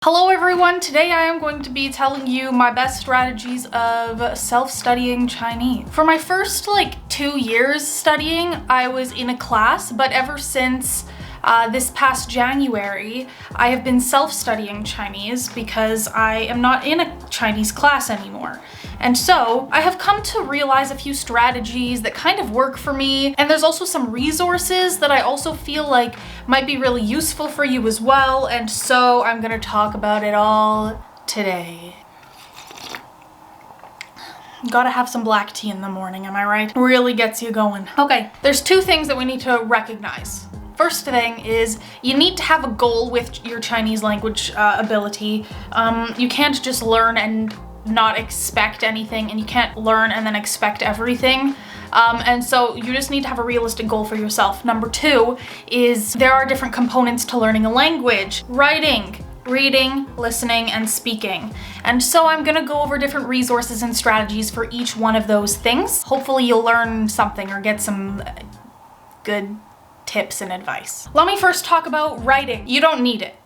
Hello everyone, today I am going to be telling you my best strategies of self-studying Chinese. For my first 2 years studying, I was in a class, but ever since this past January, I have been self-studying Chinese because I am not in a Chinese class anymore. And so I have come to realize a few strategies that kind of work for me, and there's also some resources that I also feel like might be really useful for you as well, and so I'm gonna talk about it all today. Gotta have some black tea in the morning, am I right? Really gets you going. Okay, there's two things that we need to recognize. First thing is you need to have a goal with your Chinese language ability. You can't just learn and not expect anything, and you can't learn and then expect everything. And so you just need to have a realistic goal for yourself. Number two is there are different components to learning a language: writing, reading, listening, and speaking. And so I'm gonna go over different resources and strategies for each one of those things. Hopefully you'll learn something or get some good tips and advice. Let me first talk about writing. You don't need it.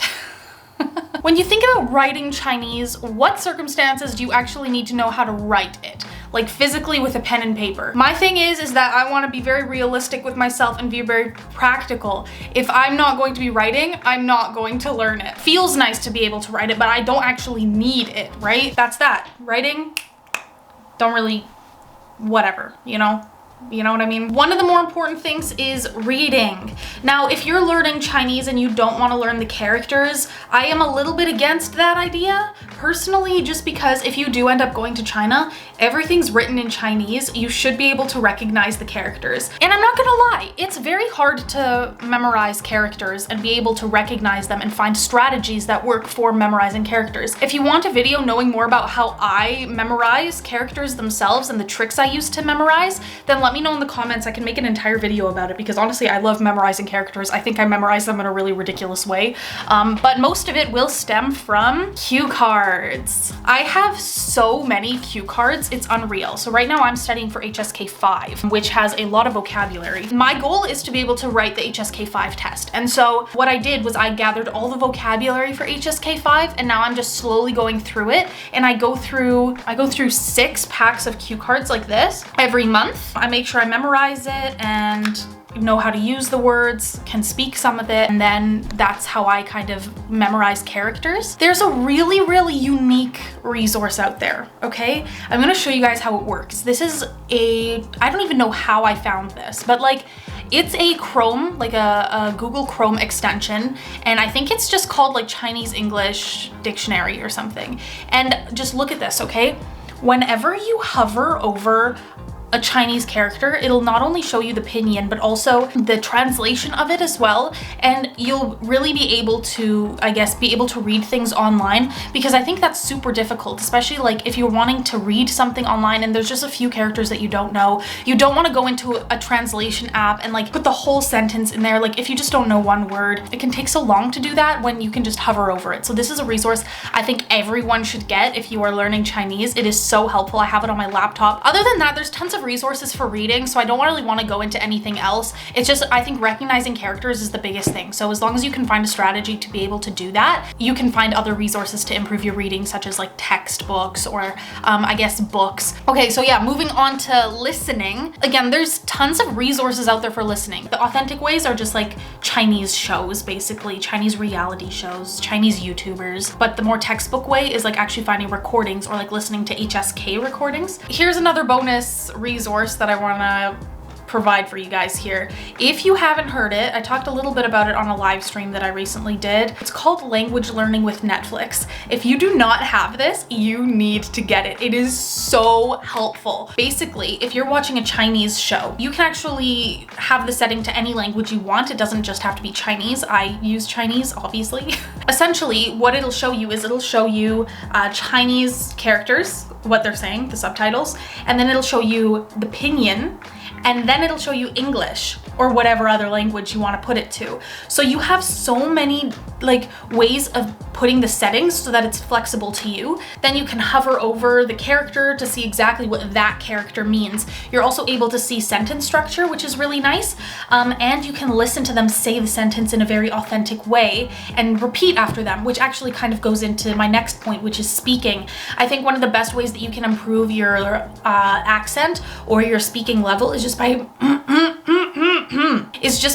When you think about writing Chinese, what circumstances do you actually need to know how to write it? Like physically with a pen and paper. My thing is that I want to be very realistic with myself and be very practical. If I'm not going to be writing, I'm not going to learn it. Feels nice to be able to write it, but I don't actually need it, right? That's that. Writing, don't really, whatever, you know? You know what I mean? One of the more important things is reading. Now, if you're learning Chinese and you don't want to learn the characters, I am a little bit against that idea, personally, just because if you do end up going to China, everything's written in Chinese. You should be able to recognize the characters. And I'm not gonna lie, it's very hard to memorize characters and be able to recognize them and find strategies that work for memorizing characters. If you want a video knowing more about how I memorize characters themselves and the tricks I use to memorize, then let me know in the comments. I can make an entire video about it because honestly, I love memorizing characters. I think I memorize them in a really ridiculous way. But most of it will stem from cue cards. I have so many cue cards, it's unreal. So right now I'm studying for HSK 5, which has a lot of vocabulary. My goal is to be able to write the HSK 5 test. And so what I did was I gathered all the vocabulary for HSK 5, and now I'm just slowly going through it. And I go through 6 packs of cue cards like this every month. I make sure I memorize it and know how to use the words, can speak some of it, and then that's how I kind of memorize characters. There's a really, really unique resource out there, okay? I'm gonna show you guys how it works. This is I don't even know how I found this, but it's a Chrome, a Google Chrome extension, and I think it's just called Chinese English Dictionary or something. And just look at this, okay? Whenever you hover over a Chinese character, it'll not only show you the pinyin, but also the translation of it as well. And you'll really be able to, I guess, read things online, because I think that's super difficult, especially if you're wanting to read something online and there's just a few characters that you don't know. You don't want to go into a translation app and put the whole sentence in there. If you just don't know one word, it can take so long to do that when you can just hover over it. So this is a resource I think everyone should get if you are learning Chinese. It is so helpful. I have it on my laptop. Other than that, there's tons of resources for reading, so I don't really want to go into anything else. It's just, I think recognizing characters is the biggest thing. So as long as you can find a strategy to be able to do that, you can find other resources to improve your reading, such as textbooks or I guess books. Okay, so yeah, moving on to listening. Again, there's tons of resources out there for listening. The authentic ways are just Chinese shows, basically Chinese reality shows, Chinese YouTubers. But the more textbook way is actually finding recordings or listening to HSK recordings. Here's another bonus resource that I want to provide for you guys here. If you haven't heard it, I talked a little bit about it on a live stream that I recently did. It's called Language Learning with Netflix. If you do not have this, you need to get it. It is so helpful. Basically, if you're watching a Chinese show, you can actually have the setting to any language you want. It doesn't just have to be Chinese. I use Chinese, obviously. Essentially, what it'll show you is it'll show you Chinese characters, what they're saying, the subtitles, and then it'll show you the pinyin and then it'll show you English or whatever other language you want to put it to. So you have so many like ways of putting the settings so that it's flexible to you. Then you can hover over the character to see exactly what that character means. You're also able to see sentence structure, which is really nice. And you can listen to them say the sentence in a very authentic way and repeat after them, which actually kind of goes into my next point, which is speaking. I think one of the best ways that you can improve your accent or your speaking level is just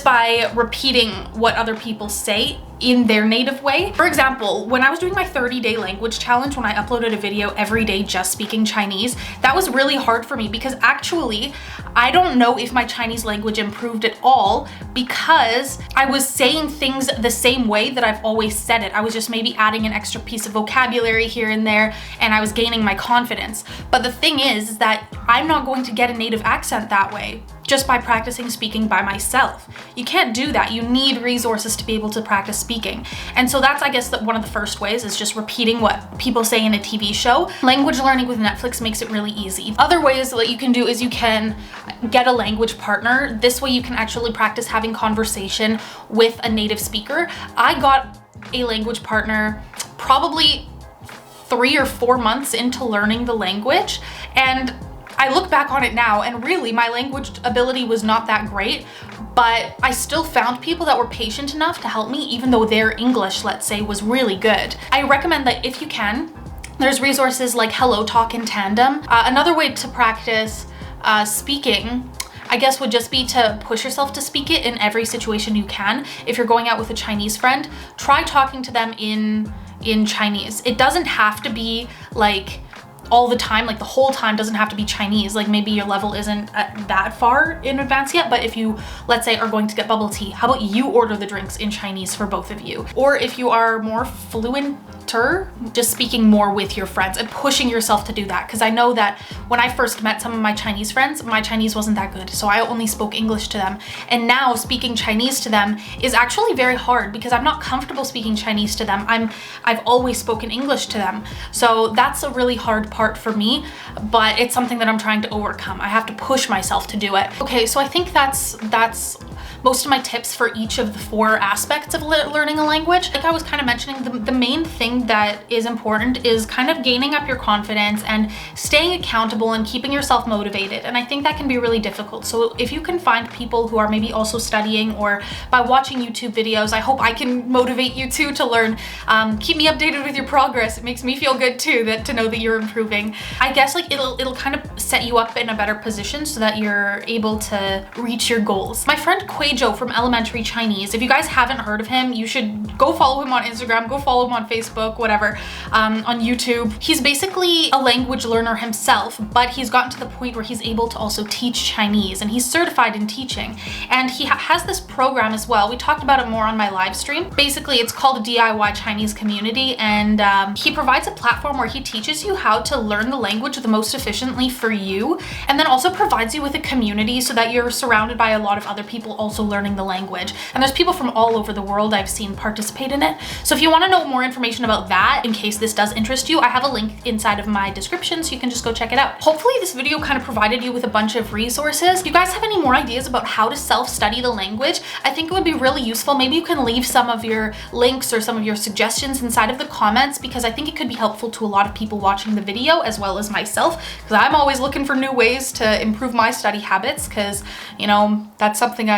by repeating what other people say in their native way. For example, when I was doing my 30-day language challenge, when I uploaded a video every day just speaking Chinese, that was really hard for me because actually I don't know if my Chinese language improved at all because I was saying things the same way that I've always said it. I was just maybe adding an extra piece of vocabulary here and there, and I was gaining my confidence. But the thing is that I'm not going to get a native accent that way just by practicing speaking by myself. You can't do that. You need resources to be able to practice speaking. And so that's, I guess, one of the first ways is just repeating what people say in a TV show. Language learning with Netflix makes it really easy. Other ways that you can do is you can get a language partner. This way you can actually practice having conversation with a native speaker. I got a language partner probably 3 or 4 months into learning the language, and I look back on it now and really my language ability was not that great, but I still found people that were patient enough to help me even though their English, let's say, was really good. I recommend that if you can, there's resources like Hello Talk in Tandem. Another way to practice speaking, I guess, would just be to push yourself to speak it in every situation you can. If you're going out with a Chinese friend, try talking to them in Chinese. It doesn't have to be like all the time, like the whole time doesn't have to be Chinese. Like maybe your level isn't that far in advance yet, but if you, let's say, are going to get bubble tea, how about you order the drinks in Chinese for both of you? Or if you are more fluenter, just speaking more with your friends and pushing yourself to do that. Because I know that when I first met some of my Chinese friends, my Chinese wasn't that good, so I only spoke English to them. And now speaking Chinese to them is actually very hard because I'm not comfortable speaking Chinese to them. I've always spoken English to them. So that's a really hard part for me, but it's something that I'm trying to overcome. I have to push myself to do it. Okay, so I think that's most of my tips for each of the 4 aspects of learning a language. Like I was kind of mentioning, the main thing that is important is kind of gaining up your confidence and staying accountable and keeping yourself motivated. And I think that can be really difficult. So if you can find people who are maybe also studying, or by watching YouTube videos, I hope I can motivate you too to learn. Keep me updated with your progress. It makes me feel good too to know that you're improving. I guess like it'll kind of set you up in a better position so that you're able to reach your goals. My friend Joe from Elementary Chinese. If you guys haven't heard of him, you should go follow him on Instagram, go follow him on Facebook, whatever, on YouTube. He's basically a language learner himself, but he's gotten to the point where he's able to also teach Chinese, and he's certified in teaching. And he has this program as well. We talked about it more on my live stream. Basically, it's called a DIY Chinese community, and he provides a platform where he teaches you how to learn the language the most efficiently for you, and then also provides you with a community so that you're surrounded by a lot of other people also learning the language. And there's people from all over the world I've seen participate in it. So if you want to know more information about that, in case this does interest you, I have a link inside of my description so you can just go check it out. Hopefully this video kind of provided you with a bunch of resources. If you guys have any more ideas about how to self-study the language, I think it would be really useful. Maybe you can leave some of your links or some of your suggestions inside of the comments, because I think it could be helpful to a lot of people watching the video as well as myself, because I'm always looking for new ways to improve my study habits, because, you know, that's something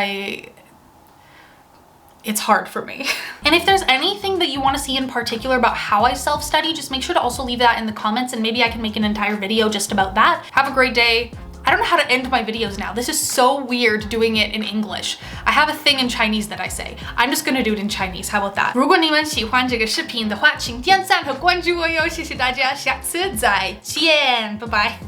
it's hard for me. And if there's anything that you want to see in particular about how I self-study, just make sure to also leave that in the comments, and maybe I can make an entire video just about that. Have a great day. I don't know how to end my videos now. This is so weird doing it in English. I have a thing in Chinese that I say. I'm just gonna do it in Chinese. How about that? 如果你们喜欢这个视频的话，请点赞和关注我哟。谢谢大家，下次再见，拜拜。